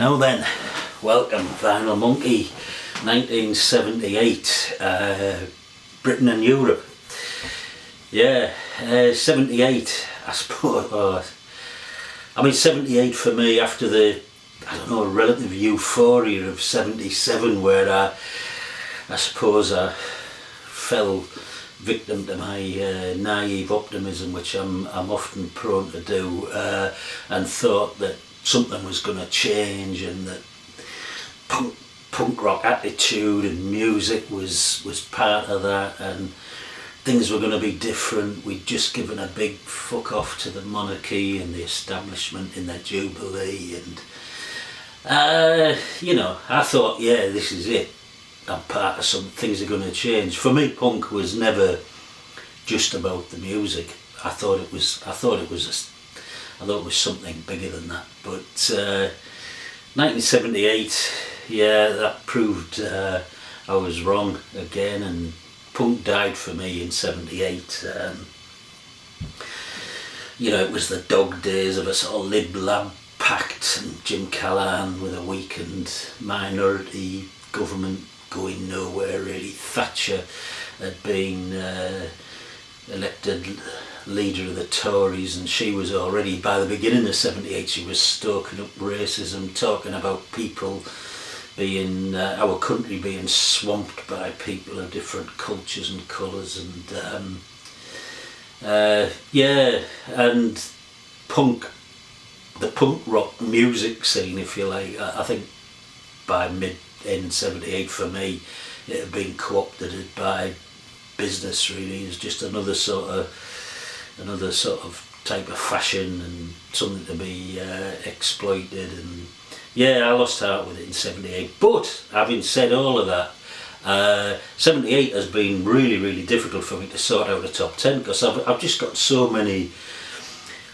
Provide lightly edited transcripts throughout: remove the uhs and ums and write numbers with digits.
Now then, welcome Vinyl Monkey, 1978, Britain and Europe. Yeah, 78, I suppose. 78 for me after the, relative euphoria of 77, where I suppose I fell victim to my naive optimism, which I'm often prone to do, and thought that something was going to change, and that punk rock attitude and music was part of that, and things were going to be different. We'd just given a big fuck off to the monarchy and the establishment in their jubilee, and I thought, yeah, this is it. I'm part of some things are going to change. For me, punk was never just about the music. I thought it was something bigger than that. But 1978, yeah, that proved I was wrong again, and punk died for me in 78. It was the dog days of a sort of lib-lab pact, and Jim Callaghan with a weakened minority government going nowhere really. Thatcher had been elected leader of the Tories, and she was already, by the beginning of 78, she was stoking up racism, talking about people being, our country being swamped by people of different cultures and colours, and and the punk rock music scene, if you like, I think by mid-end 78 for me, it had been co-opted by business really. It's just another sort of type of fashion and something to be exploited, and yeah, I lost heart with it in 78. But having said all of that, 78 has been really, really difficult for me to sort out a top 10, because I've just got so many,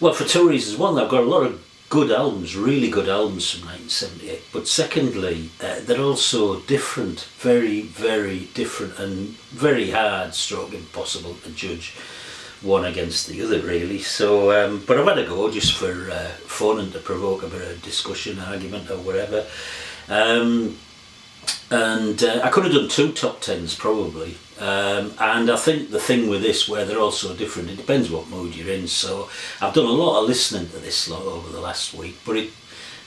well, for two reasons. One, I've got a lot of good albums, really good albums from 1978, but secondly, they're also different, very, very different, and very hard stroke impossible to judge one against the other really. So but I've had a go just for fun and to provoke a bit of discussion, argument or whatever, and I could have done two top tens probably, and I think the thing with this, where they're all so different, it depends what mood you're in. So I've done a lot of listening to this lot over the last week, but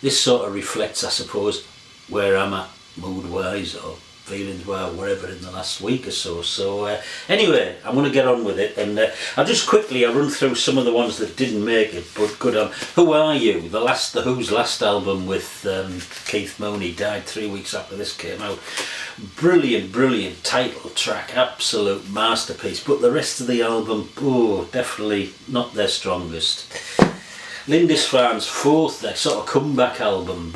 this sort of reflects, I suppose, where I'm at mood wise or feelings were, whatever, in the last week or so. So anyway, I'm going to get on with it, and I'll just quickly run through some of the ones that didn't make it but good on. Who Are You? The Who's last album with Keith Mooney, died 3 weeks after this came out. Brilliant title track, absolute masterpiece, but the rest of the album, definitely not their strongest. Lindisfarne's fourth, their sort of comeback album,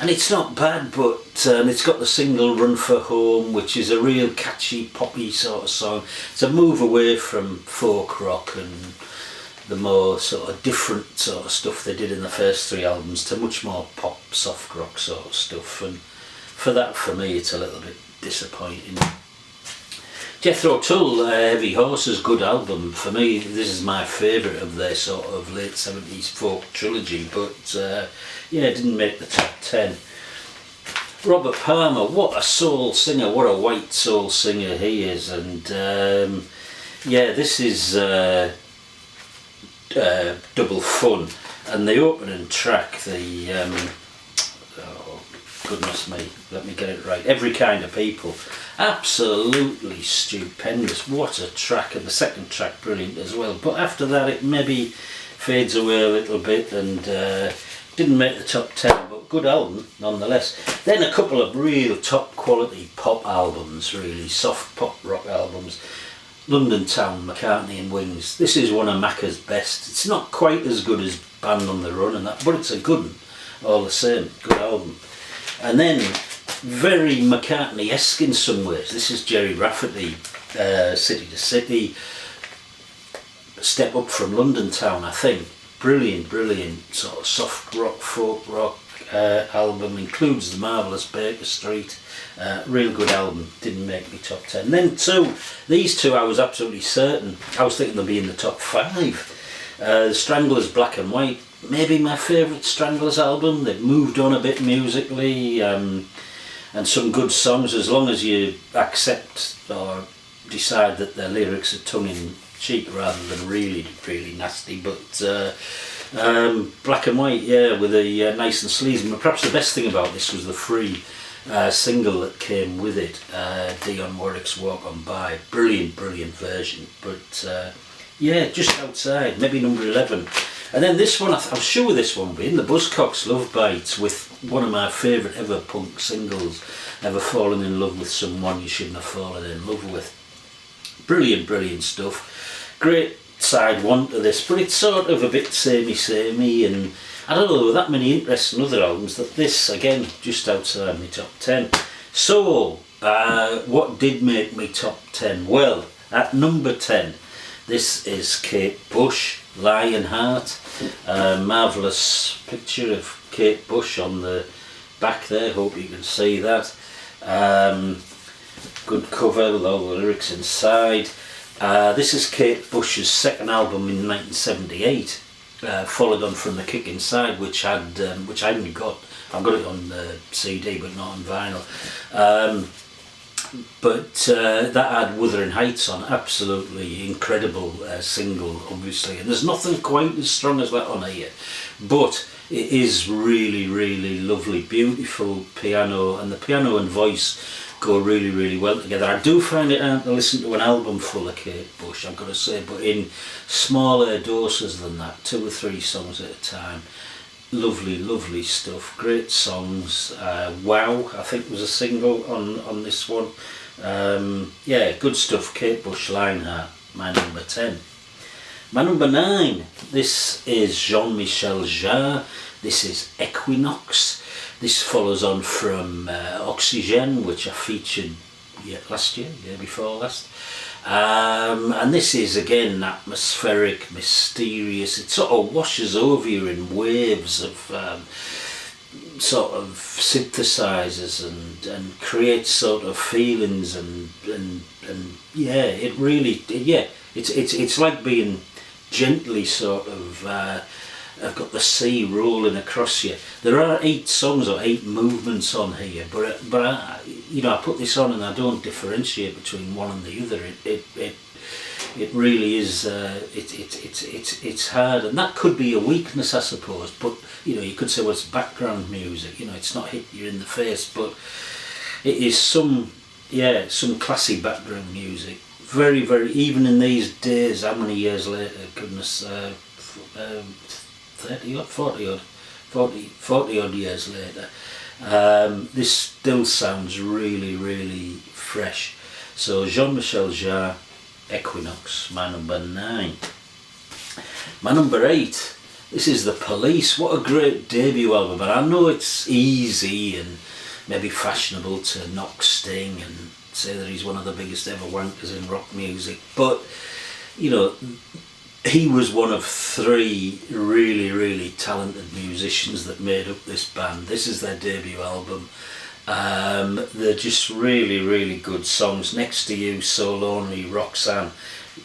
and it's not bad, but it's got the single Run for Home, which is a real catchy poppy sort of song. It's a move away from folk rock and the more sort of different sort of stuff they did in the first three albums to much more pop, soft rock sort of stuff, and for that, for me, it's a little bit disappointing. Jethro Tull, Heavy Horses, good album. For me, this is my favourite of their sort of late 70s folk trilogy, but it didn't make the top 10. Robert Palmer, what a soul singer, what a white soul singer he is, and this is Double Fun, and the opening track, goodness me, let me get it right, Every Kind of People, absolutely stupendous, what a track, and the second track brilliant as well. But after that it maybe fades away a little bit, and didn't make the top 10, but good album nonetheless. Then a couple of real top quality pop albums, really soft pop rock albums. London Town, McCartney and Wings, this is one of Macca's best. It's not quite as good as Band on the Run and that, but it's a good one all the same, good album. And then, very McCartney-esque in some ways, this is Jerry Rafferty, City to City, step up from London Town, I think. Brilliant sort of soft rock, folk rock album, includes the marvellous Baker Street, real good album, didn't make me top 10. And then these two I was absolutely certain, I was thinking they'll be in the top 5. The Stranglers, Black and White, maybe my favourite Stranglers album. They've moved on a bit musically, and some good songs, as long as you accept or decide that their lyrics are tongue-in-cheek rather than really, really nasty. But black and white, yeah, with a nice and sleazy. But perhaps the best thing about this was the free single that came with it, Dionne Warwick's Walk On By. Brilliant, brilliant version. But yeah, just outside, maybe number 11. And then this one, I'm sure this one will be in the Buzzcocks, Love Bites, with one of my favourite ever punk singles, Ever Fallen in Love with Someone You Shouldn't Have Fallen in Love With. Brilliant, brilliant stuff. Great side one to this, but it's sort of a bit samey, and I don't know, that many interesting other albums, that this, again, just outside my top 10. So, what did make me top 10? Well, at number 10, this is Kate Bush, Lionheart. Marvellous picture of Kate Bush on the back there, hope you can see that. Good cover with all the lyrics inside. This is Kate Bush's second album in 1978, followed on from The Kick Inside, which I haven't got. I've got it on CD but not on vinyl. But that had Wuthering Heights on, absolutely incredible single, obviously, and there's nothing quite as strong as that on here, but it is really, really lovely, beautiful piano, and the piano and voice go really, really well together. I do find it hard to listen to an album full of Kate Bush, I've got to say, but in smaller doses than that, 2 or 3 songs at a time. Lovely, lovely stuff, great songs. Wow, I think was a single on this one. Yeah, good stuff. Kate Bush, Lionheart, my number 10. My number 9, this is Jean-Michel Jarre. This is Equinox. This follows on from Oxygen, which I featured last year, year before last. And this is again atmospheric, mysterious. It sort of washes over you in waves of sort of synthesizers and creates sort of feelings and yeah, it really, yeah, it's like being gently sort of I've got the sea rolling across you. There are 8 songs or 8 movements on here, but I, you know, I put this on and I don't differentiate between one and the other. It really is. It's hard, and that could be a weakness, I suppose. But you know, you could say, well, it's background music. You know, it's not hit you in the face, but it is some classy background music. Very, very. Even in these days, how many years later? Goodness. 30 odd, 40 odd years later, this still sounds really, really fresh. So Jean-Michel Jarre, Equinox, my number 9. My number 8, this is The Police. What a great debut album, and I know it's easy and maybe fashionable to knock Sting and say that he's one of the biggest ever wankers in rock music, but you know, he was one of 3 really, really talented musicians that made up this band. This is their debut album. They're just really, really good songs. Next to You, So Lonely, Roxanne,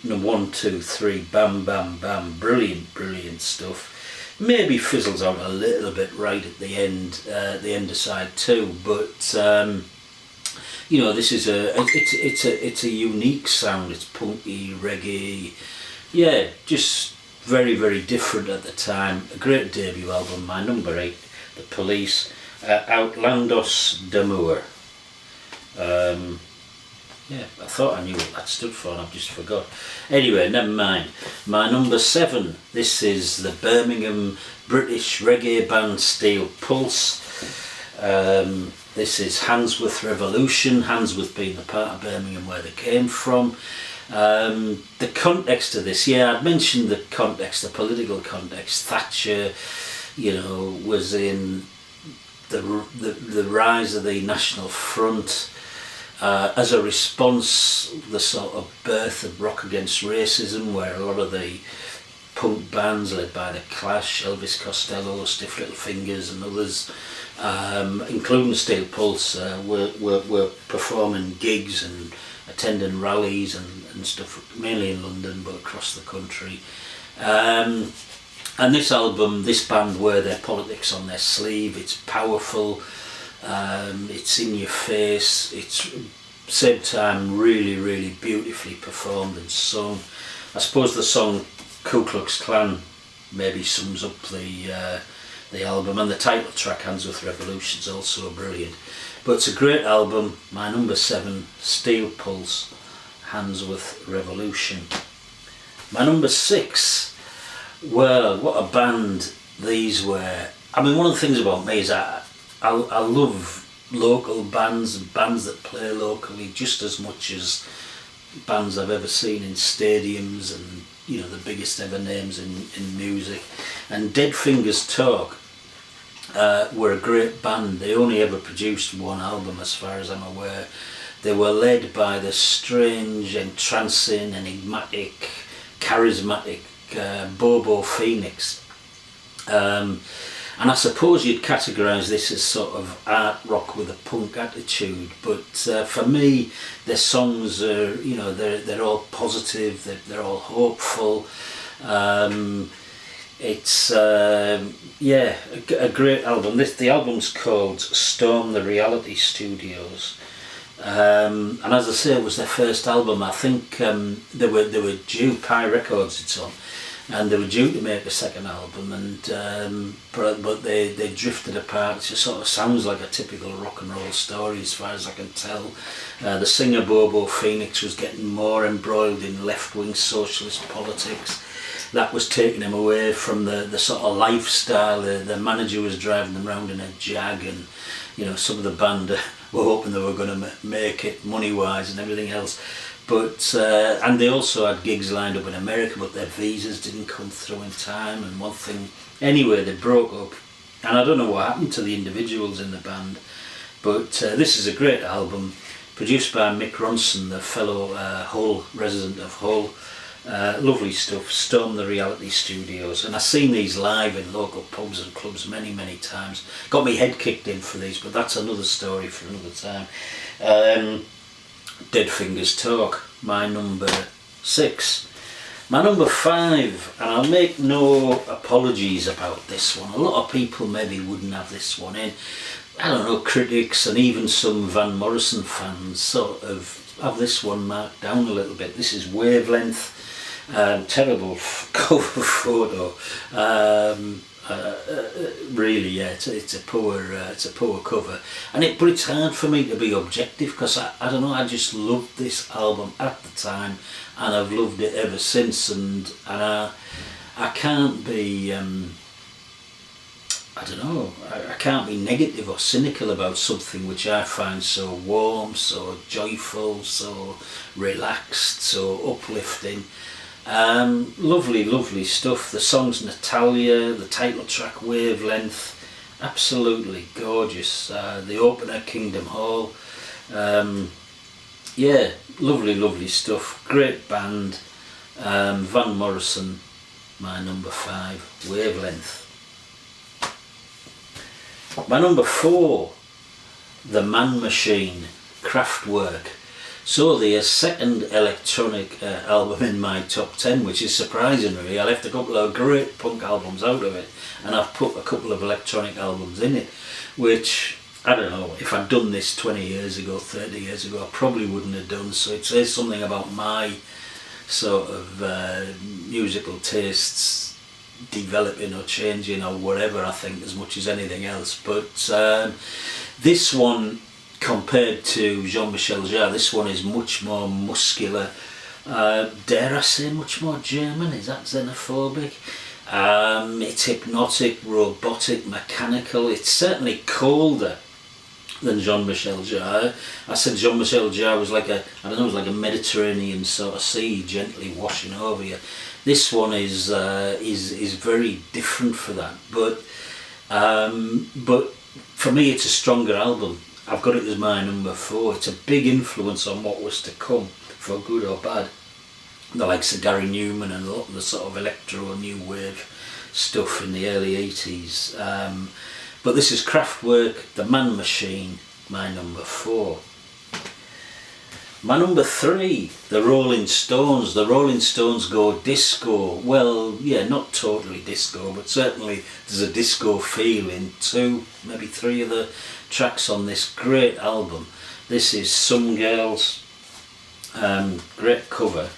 1, 2, 3, Bam Bam Bam. Brilliant, brilliant stuff. Maybe fizzles out a little bit right at the end of side 2, but you know, this is it's a unique sound. It's punky, reggae. Yeah, just very, very different at the time. A great debut album. My number 8, The Police, Outlandos d'Amour. Yeah, I thought I knew what that stood for and I've just forgot. Anyway, never mind. My number 7, this is the Birmingham British reggae band Steel Pulse. This is Handsworth Revolution, Handsworth being the part of Birmingham where they came from. The context of this, yeah, I'd mentioned the context, the political context. Thatcher, you know, was in the rise of the National Front. As a response, the sort of birth of Rock Against Racism, where a lot of the punk bands led by The Clash, Elvis Costello, Stiff Little Fingers and others, including Steel Pulse, were performing gigs and attending rallies and stuff, mainly in London but across the country. And this album, this band wear their politics on their sleeve. It's powerful, it's in your face, it's same time really, really beautifully performed and sung. I suppose the song Ku Klux Klan maybe sums up the album, and the title track Handsworth Revolution is also brilliant. But it's a great album. My number 7, Steel Pulse, Handsworth Revolution. My number 6, well, what a band these were. I mean, one of the things about me is I love local bands and bands that play locally just as much as bands I've ever seen in stadiums and, you know, the biggest ever names in music. And Dead Fingers Talk were a great band. They only ever produced one album as far as I'm aware. They were led by the strange, entrancing, enigmatic, charismatic Bobo Phoenix. And I suppose you'd categorise this as sort of art rock with a punk attitude, but for me, their songs are, you know, they're all positive, they're all hopeful. It's yeah, a great album. The album's called Storm the Reality Studios. And as I say, it was their first album. I think they were due, Pi Records it's on, and they were due to make a second album, and but they drifted apart. It just sort of sounds like a typical rock and roll story as far as I can tell. The singer Bobo Phoenix was getting more embroiled in left-wing socialist politics. That was taking him away from the sort of lifestyle. The manager was driving them around in a Jag, and you know, some of the band were hoping they were going to make it money-wise and everything else. But and they also had gigs lined up in America, but their visas didn't come through in time, and one thing, anyway, they broke up, and I don't know what happened to the individuals in the band. But this is a great album, produced by Mick Ronson, the fellow Hull resident of Hull. Lovely stuff. Storm the Reality Studios, and I've seen these live in local pubs and clubs many times. Got me head kicked in for these, but that's another story for another time. Dead Fingers Talk, my number 6. My number 5, and I'll make no apologies about this one. A lot of people maybe wouldn't have this one in. I don't know, critics and even some Van Morrison fans sort of have this one marked down a little bit. This is Wavelength. Terrible cover photo. Really, yeah, it's a poor cover, and but it's hard for me to be objective, because I don't know, I just loved this album at the time, and I've loved it ever since, and I can't be I don't know, I can't be negative or cynical about something which I find so warm, so joyful, so relaxed, so uplifting. Lovely stuff. The song's Natalia, the title track Wavelength, absolutely gorgeous. The opener Kingdom Hall, yeah, lovely stuff. Great band. Van Morrison, my number 5, Wavelength. My number 4, The Man Machine, Kraftwerk. So the second electronic album in my top 10, which is surprising really. I left a couple of great punk albums out of it, and I've put a couple of electronic albums in it, which, I don't know, if I'd done this 20 years ago, 30 years ago, I probably wouldn't have done. So it says something about my sort of musical tastes developing or changing or whatever, I think, as much as anything else. But this one, compared to Jean-Michel Jarre, this one is much more muscular, dare I say much more German, is that xenophobic? It's hypnotic, robotic, mechanical. It's certainly colder than Jean-Michel Jarre. I said Jean-Michel Jarre was like it was like a Mediterranean sort of sea gently washing over you. This one is very different for that, but for me it's a stronger album. I've got it as my number 4. It's a big influence on what was to come, for good or bad. The likes of Gary Newman and a lot of the sort of electro new wave stuff in the early 80s. But this is Kraftwerk, The Man Machine, my number 4. My number 3, the Rolling Stones. The Rolling Stones go disco. Well, yeah, not totally disco, but certainly there's a disco feel in 2, maybe 3 of the tracks on this great album. This is Some Girls. Great cover.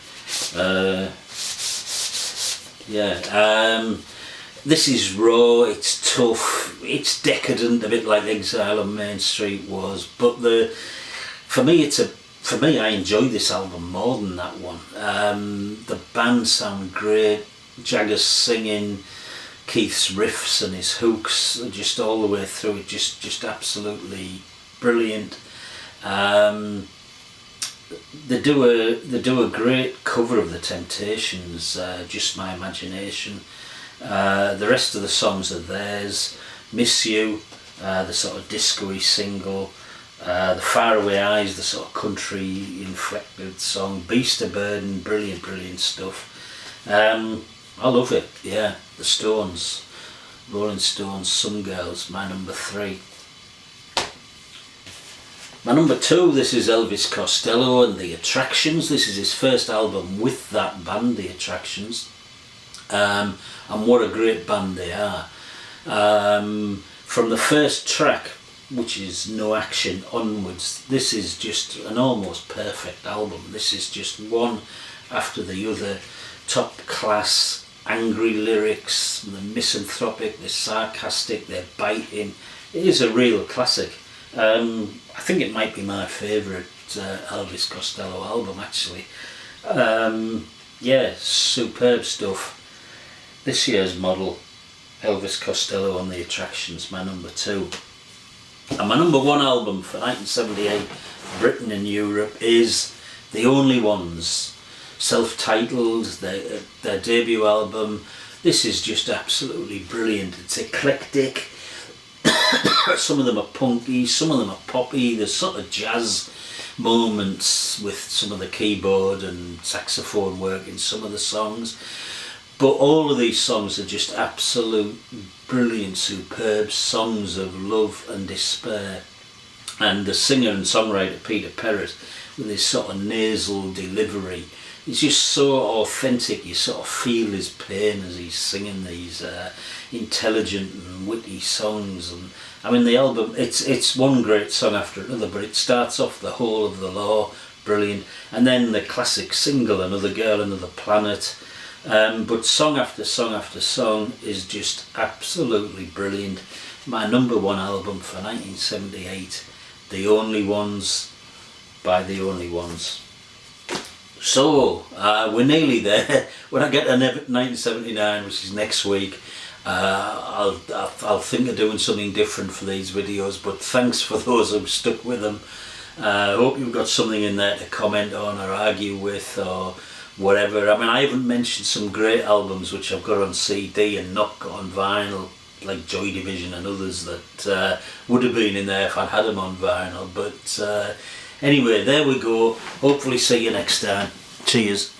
This is raw, it's tough, it's decadent, a bit like Exile on Main Street was, but for me I enjoy this album more than that one. The band sound great, Jagger's singing, Keith's riffs and his hooks just all the way through it, just absolutely brilliant. They do a great cover of the Temptations, Just My Imagination. The rest of the songs are theirs. Miss You, the sort of disco-y single. The Faraway Eyes, the sort of country inflected song. Beast of Burden, brilliant stuff. I love it, yeah. The Stones, Rolling Stones, Some Girls, my number 3. My number 2, this is Elvis Costello and The Attractions. This is his first album with that band, The Attractions. And what a great band they are. From the first track, which is No Action onwards, this is just an almost perfect album. This is just one after the other, top class, angry lyrics, the misanthropic, the sarcastic, they're biting. It is a real classic. I think it might be my favourite Elvis Costello album actually. Yeah, superb stuff. This year's model, Elvis Costello on The Attractions, my number 2. And my number 1 album for 1978, Britain and Europe, is The Only Ones, self-titled, their debut album. This is just absolutely brilliant. It's eclectic. Some of them are punky, some of them are poppy. There's sort of jazz moments with some of the keyboard and saxophone work in some of the songs. But all of these songs are just absolute brilliant, superb songs of love and despair. And the singer and songwriter Peter Perrett, with his sort of nasal delivery, it's just so authentic. You sort of feel his pain as he's singing these intelligent and witty songs. And I mean, the album, it's one great song after another, but it starts off The Whole of the Law, brilliant, and then the classic single, Another Girl, Another Planet. But song after song after song is just absolutely brilliant. My number 1 album for 1978, The Only Ones by The Only Ones. So, we're nearly there. When I get to 1979, which is next week, I'll think of doing something different for these videos, but thanks for those who've stuck with them. I hope you've got something in there to comment on or argue with or whatever. I mean, I haven't mentioned some great albums which I've got on CD and not got on vinyl, like Joy Division and others that would have been in there if I'd had them on vinyl. But anyway, there we go. Hopefully see you next time. Cheers.